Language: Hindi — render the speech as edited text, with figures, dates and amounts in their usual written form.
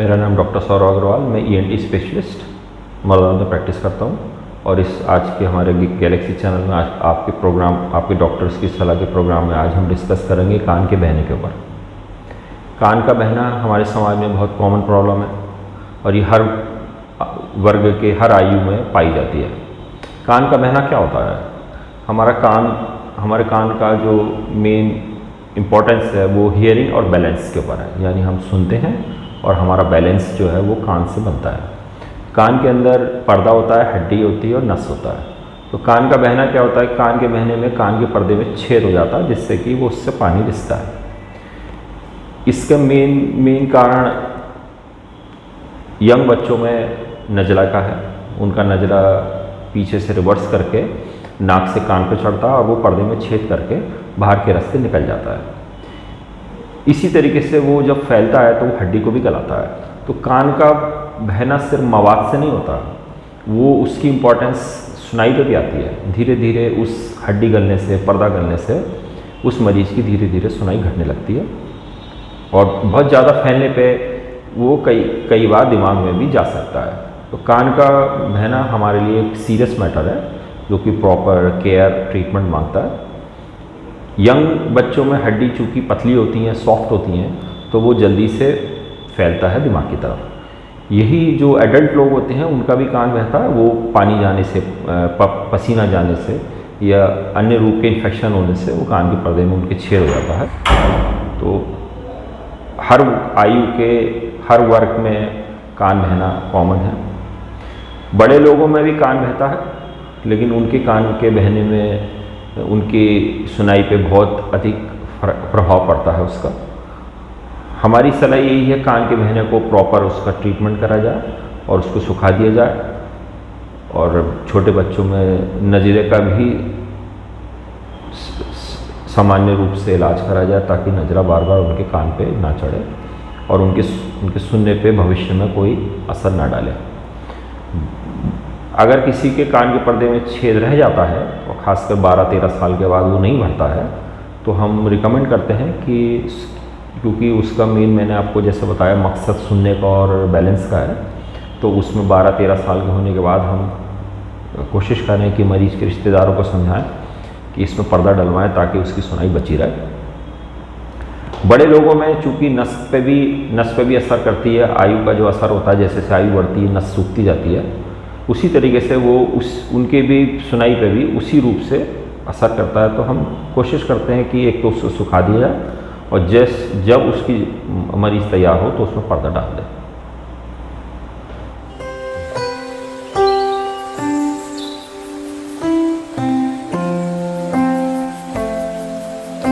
मेरा नाम डॉक्टर सौरव अग्रवाल, मैं ईएनटी स्पेशलिस्ट मरदाना में प्रैक्टिस करता हूँ। और इस आज के हमारे गैलेक्सी चैनल में आज आपके प्रोग्राम, आपके डॉक्टर्स की सलाह के प्रोग्राम में आज हम डिस्कस करेंगे कान के बहने के ऊपर। कान का बहना हमारे समाज में बहुत कॉमन प्रॉब्लम है और ये हर वर्ग के हर आयु में पाई जाती है। कान का बहना क्या होता है? हमारे कान का जो मेन इम्पोर्टेंस है वो हियरिंग और बैलेंस के ऊपर है, यानी हम सुनते हैं और हमारा बैलेंस जो है वो कान से बनता है। कान के अंदर पर्दा होता है, हड्डी होती है और नस होता है। तो कान का बहना क्या होता है? कान के बहने में कान के पर्दे में छेद हो जाता है जिससे कि वो उससे पानी रिसता है। इसका मेन कारण यंग बच्चों में नज़ला का है। उनका नज़ला पीछे से रिवर्स करके नाक से कान पे चढ़ता है और वो पर्दे में छेद करके बाहर के रास्ते निकल जाता है। इसी तरीके से वो जब फैलता है तो वो हड्डी को भी गलाता है। तो कान का बहना सिर्फ मवाद से नहीं होता, वो उसकी इम्पोर्टेंस सुनाई पे भी आती है। धीरे धीरे उस हड्डी गलने से, पर्दा गलने से उस मरीज़ की धीरे धीरे सुनाई घटने लगती है और बहुत ज़्यादा फैलने पे वो कई बार दिमाग में भी जा सकता है। तो कान का बहना हमारे लिए एक सीरियस मैटर है जो कि प्रॉपर केयर ट्रीटमेंट मांगता है। यंग बच्चों में हड्डी चूँकि पतली होती हैं, सॉफ्ट होती हैं, तो वो जल्दी से फैलता है दिमाग की तरफ। यही जो एडल्ट लोग होते हैं उनका भी कान बहता है, वो पानी जाने से, पसीना जाने से या अन्य रूप के इन्फेक्शन होने से वो कान के पर्दे में उनके छेद हो जाता है। तो हर आयु के हर वर्ग में कान बहना कॉमन है। बड़े लोगों में भी कान बहता है, लेकिन उनके कान के बहने में उनकी सुनाई पे बहुत अधिक प्रभाव पड़ता है उसका। हमारी सलाह यही है कान के बहने को प्रॉपर उसका ट्रीटमेंट करा जाए और उसको सुखा दिया जाए। और छोटे बच्चों में नज़ले का भी सामान्य रूप से इलाज करा जाए ताकि नज़ला बार बार उनके कान पे ना चढ़े और उनके सुनने पे भविष्य में कोई असर ना डाले। अगर किसी के कान के पर्दे में छेद रह जाता है और ख़ासकर 12-13 साल के बाद वो नहीं भरता है, तो हम रिकमेंड करते हैं कि क्योंकि उसका मेन, मैंने आपको जैसे बताया, मकसद सुनने का और बैलेंस का है, तो उसमें 12-13 साल के होने के बाद हम कोशिश करें कि मरीज़ के रिश्तेदारों को समझाएं कि इसमें पर्दा डलवाएं ताकि उसकी सुनाई बची रहे। बड़े लोगों में चूँकि नस पे भी असर करती है, आयु का जो असर होता है, जैसे जैसे आयु बढ़ती है नस सूखती जाती है, उसी तरीके से वो उनके भी सुनाई पे भी उसी रूप से असर करता है। तो हम कोशिश करते हैं कि एक तो उसको सुखा दिया जाए और जब उसकी मरीज़ तैयार हो तो उसमें पर्दा डाल दें।